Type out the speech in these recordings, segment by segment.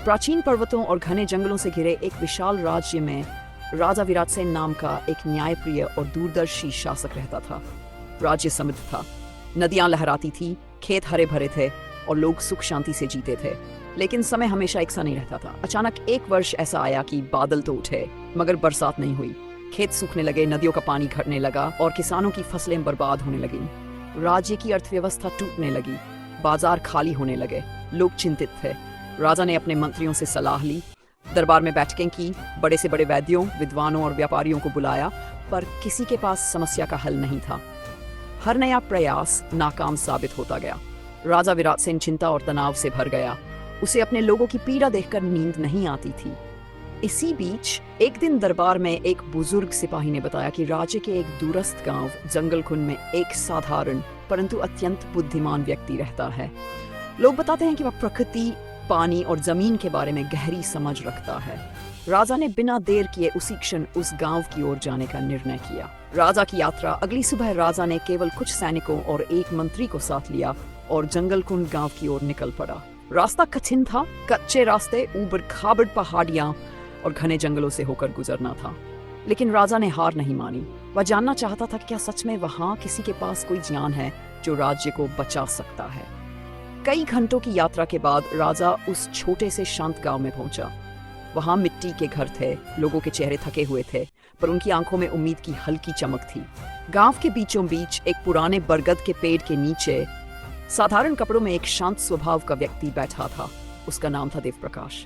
प्राचीन पर्वतों और घने जंगलों से घिरे एक विशाल राज्य में राजा विराटसेन नाम का एक न्यायप्रिय और दूरदर्शी शासक रहता था। राज्य समृद्ध था, नदियां लहराती थी, खेत हरे भरे थे और लोग सुख शांति से जीते थे। लेकिन समय हमेशा एक सा नहीं रहता था। अचानक एक वर्ष ऐसा आया कि बादल तो उठे मगर बरसात नहीं हुई। खेत सूखने लगे, नदियों का पानी घटने लगा और किसानों की फसलें बर्बाद होने लगीं। राज्य की अर्थव्यवस्था टूटने लगी, बाजार खाली होने लगे, लोग चिंतित थे। राजा ने अपने मंत्रियों से सलाह ली, दरबार में बैठकें की, बड़े से बड़े वैद्यों, विद्वानों और व्यापारियों को बुलाया, पर किसी के पास समस्या का हल नहीं था। हर नया प्रयास नाकाम साबित होता गया। राजा विराटसेन चिंता और तनाव से भर गया। उसे अपने लोगों की पीड़ा देखकर नींद नहीं आती थी। इसी बीच एक दिन दरबार में एक बुजुर्ग सिपाही ने बताया कि राज्य के एक दूरस्थ गांव जंगलकुंड में एक साधारण परंतु अत्यंत बुद्धिमान व्यक्ति रहता है। लोग बताते हैं कि वह प्रकृति, पानी और जमीन के बारे में गहरी समझ रखता है। राजा ने बिना देर किए उसी क्षण उस गांव की ओर जाने का निर्णय किया। राजा की यात्रा अगली सुबह राजा ने केवल कुछ सैनिकों और एक मंत्री को साथ लिया और जंगलकुंड गांव की ओर निकल पड़ा। रास्ता कठिन था, कच्चे रास्ते, ऊबड़ खाबड़ पहाड़ियां और घने जंगलों से होकर गुजरना था। लेकिन राजा ने हार नहीं मानी। वह जानना चाहता था कि क्या सच में वहां किसी के पास कोई ज्ञान है जो राज्य को बचा सकता है। कई घंटों की यात्रा के बाद राजा उस छोटे से शांत गांव में पहुंचा। वहां मिट्टी के घर थे, लोगों के चेहरे थके हुए थे, पर उनकी आंखों में उम्मीद की हल्की चमक थी। गांव के बीचों बीच एक पुराने बरगद के पेड़ के नीचे साधारण कपड़ों में एक शांत स्वभाव का व्यक्ति बैठा था। उसका नाम था देवप्रकाश।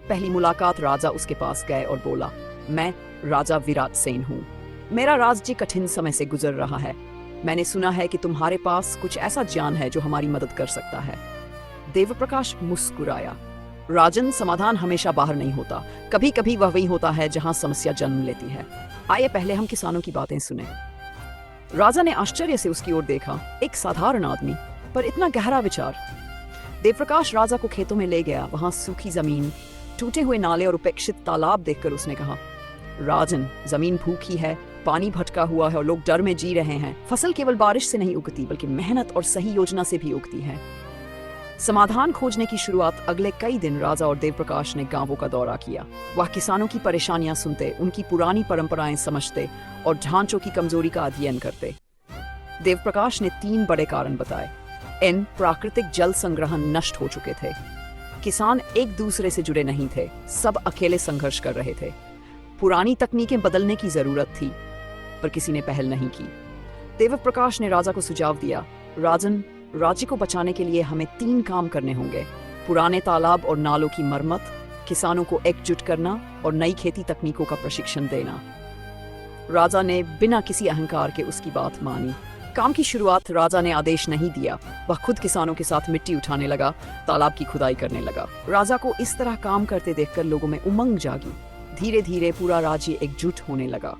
पहली मुलाकात राजा उसके पास गए और बोला, मैं राजा विराटसेन हूँ। मेरा राज्य कठिन समय से गुजर रहा है। मैंने सुना है कि तुम्हारे पास कुछ ऐसा ज्ञान है जो हमारी मदद कर सकता है। देवप्रकाश मुस्कुराया। राजन, समाधान हमेशा बाहर नहीं होता, कभी कभी वह वही होता है जहां समस्या जन्म लेती है। आइए पहले हम किसानों की बातें सुने। राजा ने आश्चर्य से उसकी ओर देखा। एक साधारण आदमी, पर इतना गहरा विचार। देवप्रकाश राजा को खेतों में ले गया। वहां सूखी जमीन, टूटे हुए नाले और उपेक्षित तालाब देखकर उसने कहा, राजन, जमीन भूखी है, पानी भटका हुआ है और लोग डर में जी रहे हैं। फसल केवल बारिश से नहीं उगती बल्कि मेहनत और सही योजना से भी उगती है। समाधान खोजने की शुरुआत अगले कई दिन राजा और देवप्रकाश ने गांवों का दौरा किया। वह किसानों की परेशानियां सुनते, उनकी पुरानी परंपराएं समझते और ढांचों की कमजोरी का अध्ययन करते। देवप्रकाश ने 3 बड़े कारण बताए। प्राकृतिक जल संग्रहण नष्ट हो चुके थे। किसान एक दूसरे से जुड़े नहीं थे, सब अकेले संघर्ष कर रहे थे। पुरानी तकनीकें बदलने की जरूरत थी, पर किसी ने पहल नहीं की। देवप्रकाश ने राजा को सुझाव दिया, राजन, राज्य को बचाने के लिए हमें 3 काम करने होंगे। पुराने तालाब और नालों की मरम्मत, किसानों को एकजुट करना और नई खेती तकनीकों का प्रशिक्षण देना। राजा ने बिना किसी अहंकार के उसकी बात मानी। काम की शुरुआत राजा ने आदेश नहीं दिया। वह खुद किसानों के साथ मिट्टी उठाने लगा, तालाब की खुदाई करने लगा। राजा को इस तरह काम करते देखकर लोगों में उमंग जागी। धीरे धीरे पूरा राज्य एकजुट होने लगा।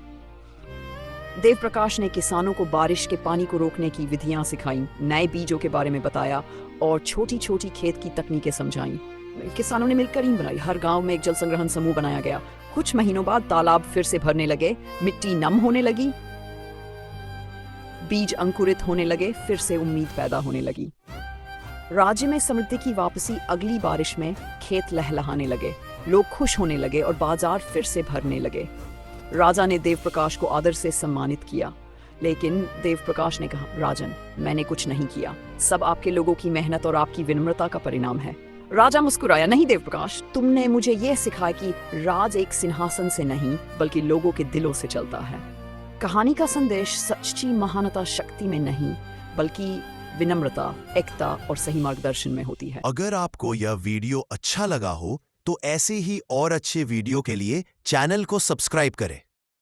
देवप्रकाश ने किसानों को बारिश के पानी को रोकने की विधियां सिखाई, नए बीजों के बारे में बताया और छोटी छोटी खेत की तकनीकें समझाई। किसानों ने मिलकर टीम बनाई। हर गांव में एक जल संग्रहण समूह बनाया गया। कुछ महीनों बाद तालाब फिर से भरने लगे, मिट्टी नम होने लगी, बीज अंकुरित होने लगे, फिर से उम्मीद पैदा होने लगी। राज्य में समृद्धि की वापसी। अगली बारिश में खेत लहलहाने लगे, लोग खुश होने लगे और बाजार फिर से भरने लगे। राजा ने देवप्रकाश को आदर से सम्मानित किया, लेकिन देवप्रकाश ने कहा, राजन, मैंने कुछ नहीं किया, सब आपके लोगों की मेहनत और आपकी विनम्रता का परिणाम है। राजा मुस्कुराया, नहीं देवप्रकाश, तुमने मुझे यह सिखाया कि राज एक सिंहासन से नहीं बल्कि लोगों के दिलों से चलता है। कहानी का संदेश सच्ची महानता शक्ति में नहीं बल्कि विनम्रता, एकता और सही मार्गदर्शन में होती है। अगर आपको यह वीडियो अच्छा लगा हो तो ऐसे ही और अच्छे वीडियो के लिए चैनल को सब्सक्राइब करें।